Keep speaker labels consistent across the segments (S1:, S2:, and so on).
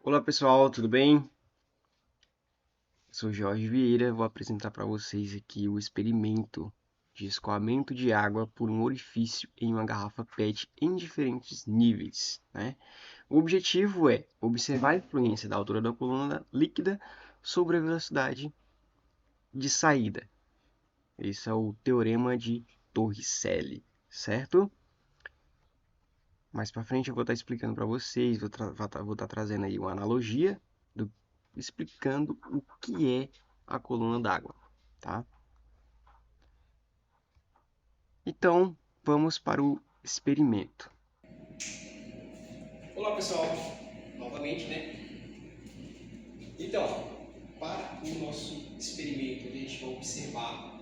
S1: Olá pessoal, tudo bem? Eu sou Jorge Vieira, vou apresentar para vocês aqui o experimento de escoamento de água por um orifício em uma garrafa PET em diferentes níveis, né? O objetivo é observar a influência da altura da coluna líquida sobre a velocidade de saída. Esse é o teorema de Torricelli, certo? Mais para frente eu vou estar explicando para vocês, vou estar trazendo aí uma analogia explicando o que é a coluna d'água, tá? Então, vamos para o experimento.
S2: Olá pessoal, novamente, né? Então, para o nosso experimento, a gente vai observar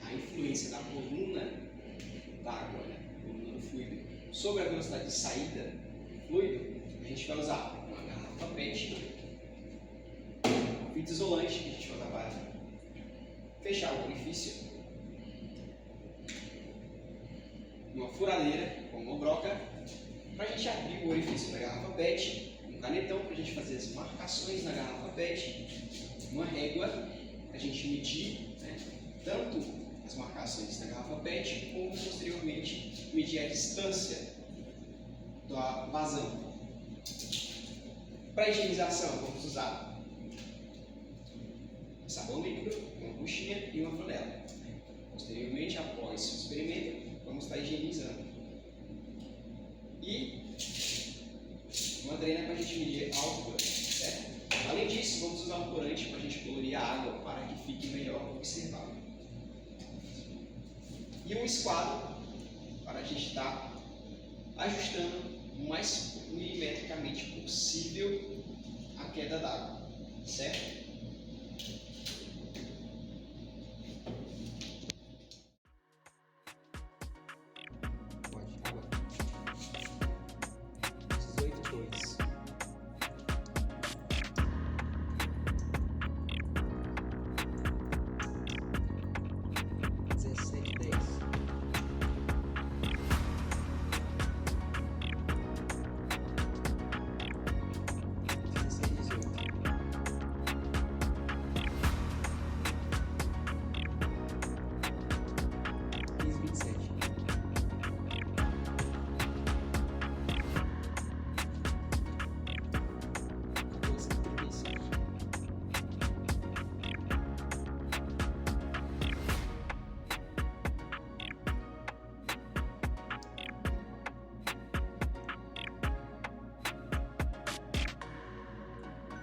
S2: a influência da coluna d'água, né? Coluna do fluido, sobre a velocidade de saída do fluido. A gente vai usar uma garrafa PET, fita isolante que a gente vai usar para fechar o orifício, uma furadeira com uma broca para a gente abrir o orifício da garrafa PET, um canetão para a gente fazer as marcações na garrafa PET, uma régua para a gente medir, né, tanto as marcações da garrafa PET como posteriormente medir a distância da vazão. Para higienização vamos usar sabão líquido, uma buchinha e uma flanela. Posteriormente, após o experimento, vamos estar higienizando. E uma drena para a gente medir a altura, certo? Além disso, vamos usar um corante para a gente colorir a água para que fique melhor observável. E um esquadro para a gente estar ajustando o mais milimetricamente possível a queda d'água, certo? Pode, água. 18,2. 17,10. 16,18. 15,27. 14,35.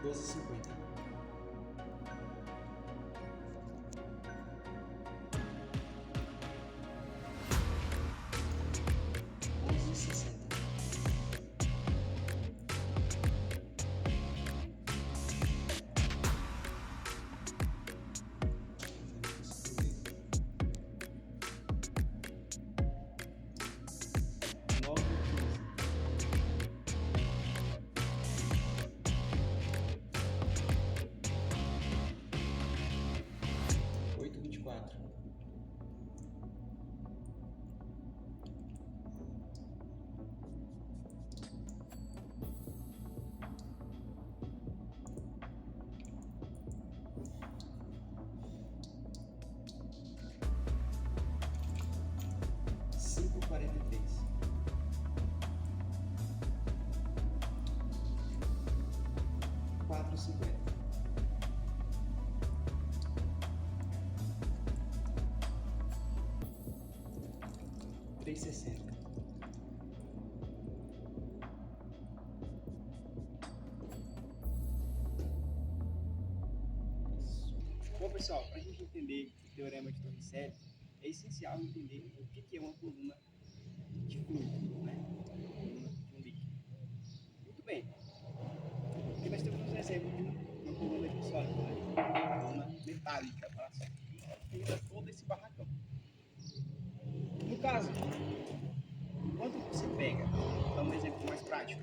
S2: 12,50. 11,60. 9,15. 8,24. Cinco quarenta e três. 4,50. 3,60. Bom, pessoal, para a gente entender o teorema de Torricelli, é essencial entender o que é uma coluna de fluido, né? Uma coluna de um líquido. Muito bem. Aqui nós temos um exemplo de uma coluna de sólido, né? Uma coluna metálica, tá? Só que fica todo esse barracão. No caso, quando você pega, vou dar um exemplo mais prático,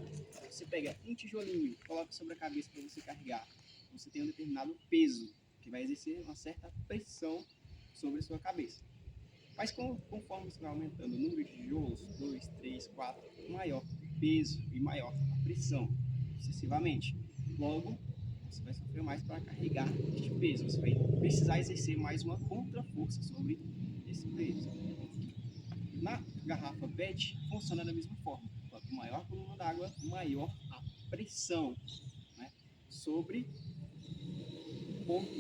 S2: você pega um tijolinho e coloca sobre a cabeça para você carregar, você tem um determinado peso que vai exercer uma certa pressão sobre a sua cabeça. Mas conforme você vai aumentando o número de tijolos, 2, 3, 4, maior o peso e maior a pressão, sucessivamente. Logo, você vai sofrer mais para carregar este peso. Você vai precisar exercer mais uma contraforça sobre esse peso. Na garrafa PET, funciona da mesma forma. Quanto maior a coluna d'água, maior a pressão, né, sobre o ponto.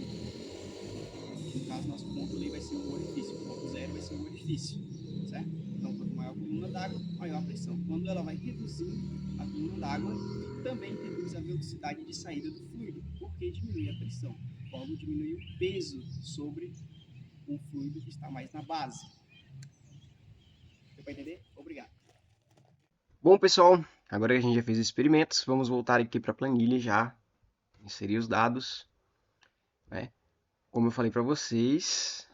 S2: No caso, nosso ponto ali vai ser o orifício. O ponto zero vai ser o orifício, certo? Então, quanto maior a coluna d'água, maior a pressão. Quando ela vai reduzindo a coluna d'água, também reduz a velocidade de saída do fluido, porque diminui a pressão. Logo, diminui o peso sobre um fluido que está mais na base. Deu para entender? Obrigado.
S1: Bom, pessoal, agora que a gente já fez os experimentos, vamos voltar aqui para a planilha já, inserir os dados, né? Como eu falei para vocês,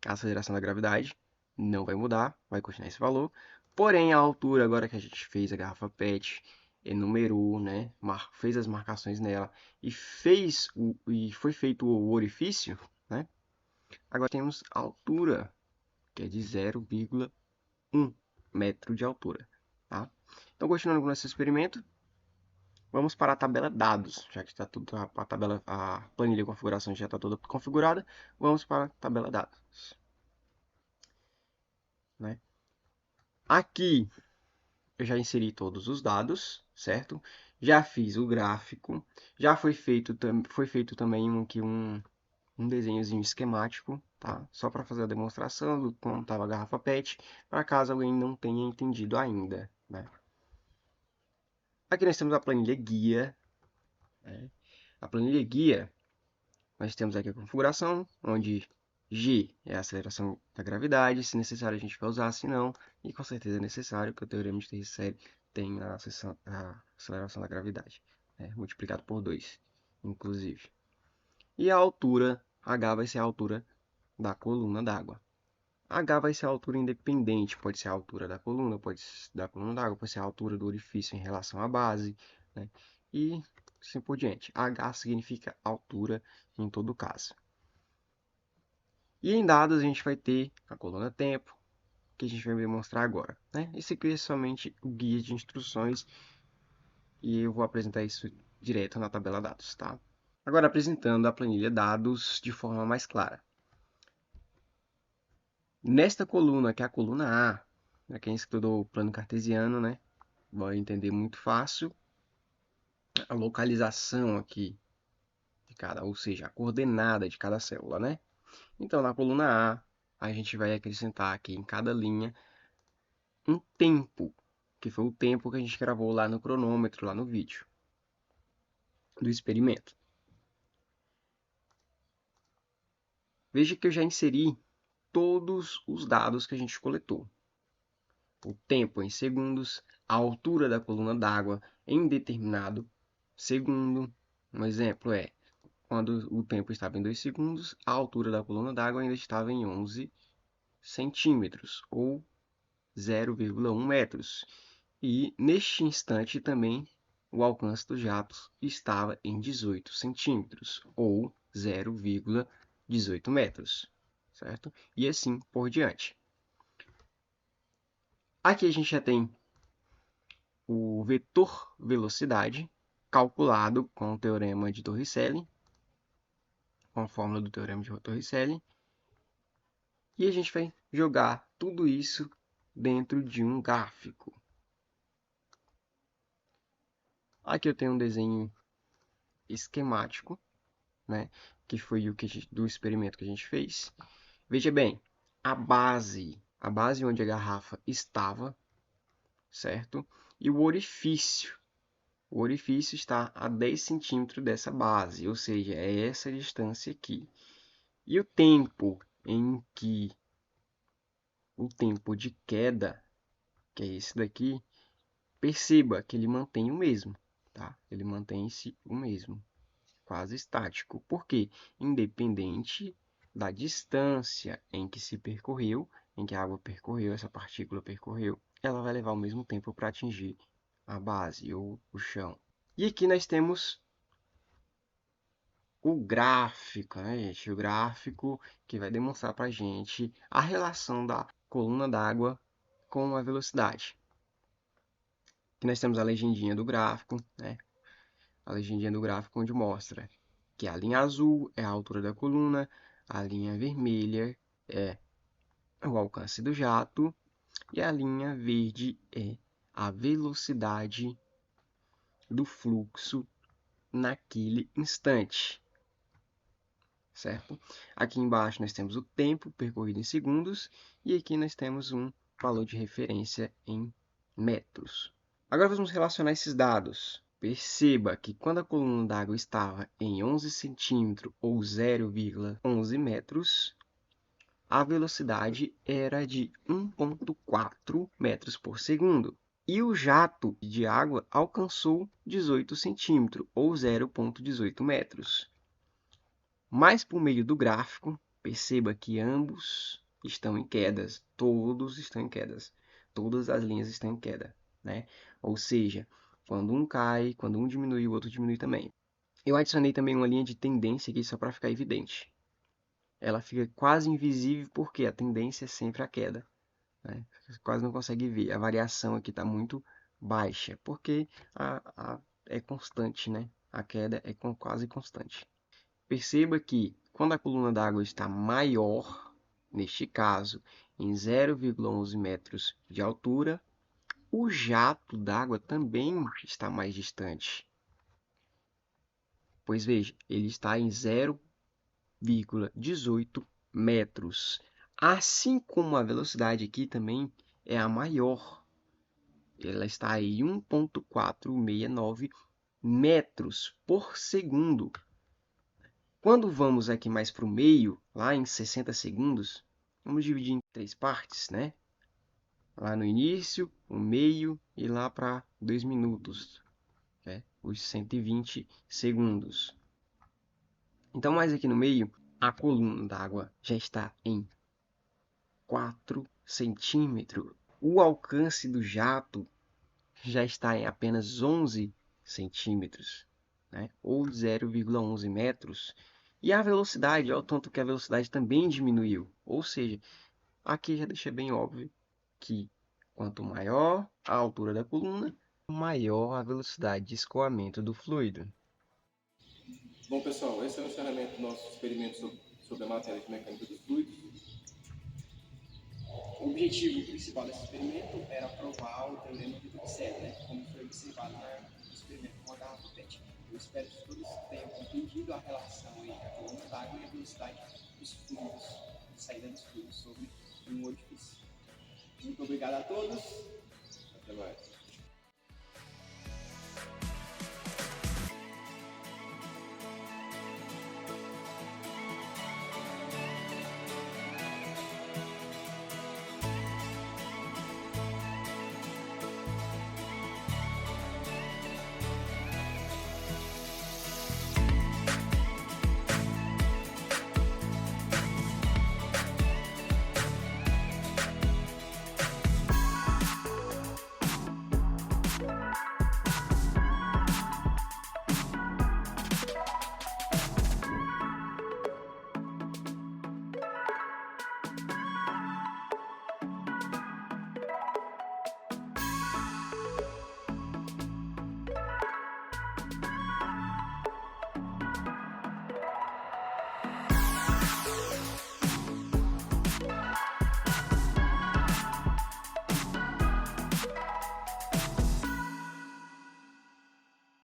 S1: a aceleração da gravidade não vai mudar, vai continuar esse valor. Porém, a altura, agora que a gente fez a garrafa PET, enumerou, né, fez as marcações nela e foi feito o orifício, né? Agora temos a altura, que é de 0,1 metro de altura, tá? Então, continuando com o nosso experimento, vamos para a tabela dados, já que está tudo a planilha de configuração já está toda configurada, vamos para a tabela dados, né? Aqui eu já inseri todos os dados, certo? Já fiz o gráfico, já foi feito também um desenhozinho esquemático, tá? Só para fazer a demonstração do como estava a garrafa PET, para caso alguém não tenha entendido ainda, né? Aqui nós temos a planilha guia, né? A planilha guia, nós temos aqui a configuração, onde G é a aceleração da gravidade, se necessário a gente vai usar, se não, e com certeza é necessário, que o teorema de Terri-Seyde tem a aceleração da gravidade, né? Multiplicado por 2, inclusive. E a altura, H vai ser a altura da coluna d'água. H vai ser a altura independente, pode ser a altura da coluna, d'água, pode ser a altura do orifício em relação à base, né? E assim por diante. H significa altura em todo caso. E em dados a gente vai ter a coluna tempo, que a gente vai demonstrar agora, né? Esse aqui é somente o guia de instruções e eu vou apresentar isso direto na tabela dados, tá? Agora apresentando a planilha dados de forma mais clara. Nesta coluna, que é a coluna A, para quem estudou o plano cartesiano, né, vai entender muito fácil a localização aqui de cada, ou seja, a coordenada de cada célula, né? Então, na coluna A, a gente vai acrescentar aqui em cada linha um tempo, que foi o tempo que a gente gravou lá no cronômetro, lá no vídeo do experimento. Veja que eu já inseri todos os dados que a gente coletou. O tempo em segundos, a altura da coluna d'água em determinado segundo. Um exemplo é, quando o tempo estava em 2 segundos, a altura da coluna d'água ainda estava em 11 centímetros, ou 0,1 metros. E neste instante também o alcance do jato estava em 18 centímetros, ou 0,18 metros, certo? E assim por diante. Aqui a gente já tem o vetor velocidade calculado com o teorema de Torricelli, com a fórmula do teorema de Torricelli, e a gente vai jogar tudo isso dentro de um gráfico. Aqui eu tenho um desenho esquemático, né, que foi do experimento que a gente fez. Veja bem, a base onde a garrafa estava, certo? E o orifício está a 10 centímetros dessa base, ou seja, é essa distância aqui. E o tempo de queda, que é esse daqui, perceba que ele mantém o mesmo, tá? Ele mantém-se o mesmo, quase estático. Por quê? Independente da distância em que se percorreu, em que a água percorreu, essa partícula percorreu, ela vai levar o mesmo tempo para atingir a base ou o chão. E aqui nós temos o gráfico, né, gente? O gráfico que vai demonstrar para a gente a relação da coluna d'água com a velocidade. Aqui nós temos a legendinha do gráfico, né? a legendinha do gráfico onde mostra que a linha azul é a altura da coluna, a linha vermelha é o alcance do jato e a linha verde é a velocidade do fluxo naquele instante, certo? Aqui embaixo nós temos o tempo percorrido em segundos e aqui nós temos um valor de referência em metros. Agora vamos relacionar esses dados. Perceba que quando a coluna d'água estava em 11 centímetros ou 0,11 metros, a velocidade era de 1,4 metros por segundo. E o jato de água alcançou 18 centímetros ou 0,18 metros. Mas por meio do gráfico, perceba que ambos estão em quedas, todos estão em quedas, todas as linhas estão em queda, né? Ou seja, quando um cai, quando um diminui, o outro diminui também. Eu adicionei também uma linha de tendência aqui só para ficar evidente. Ela fica quase invisível porque a tendência é sempre a queda, né? Você quase não consegue ver. A variação aqui está muito baixa, porque é constante, né? A queda é quase constante. Perceba que quando a coluna d'água está maior, neste caso em 0,11 metros de altura, o jato d'água também está mais distante. Pois veja, ele está em 0,18 metros. Assim como a velocidade aqui também é a maior. Ela está em 1,469 metros por segundo. Quando vamos aqui mais para o meio, lá em 60 segundos, vamos dividir em 3 partes, né? Lá no início, o meio e lá para 2 minutos, né? Os 120 segundos. Então, mais aqui no meio, a coluna d'água já está em 4 centímetros. O alcance do jato já está em apenas 11 centímetros, né? Ou 0,11 metros. E a velocidade, olha o tanto que a velocidade também diminuiu. Ou seja, aqui já deixa bem óbvio que quanto maior a altura da coluna, maior a velocidade de escoamento do fluido.
S2: Bom, pessoal, esse é o encerramento do nosso experimento sobre a matéria de mecânica dos fluidos. O objetivo principal desse experimento era provar o teorema de Brooks-Hess, né? Como foi observado no experimento com a garrafa PET. Eu espero que todos tenham compreendido a relação entre a coluna d'água e a velocidade dos fluidos, de saída dos fluidos sobre um orifício. Muito obrigado a todos. Até mais.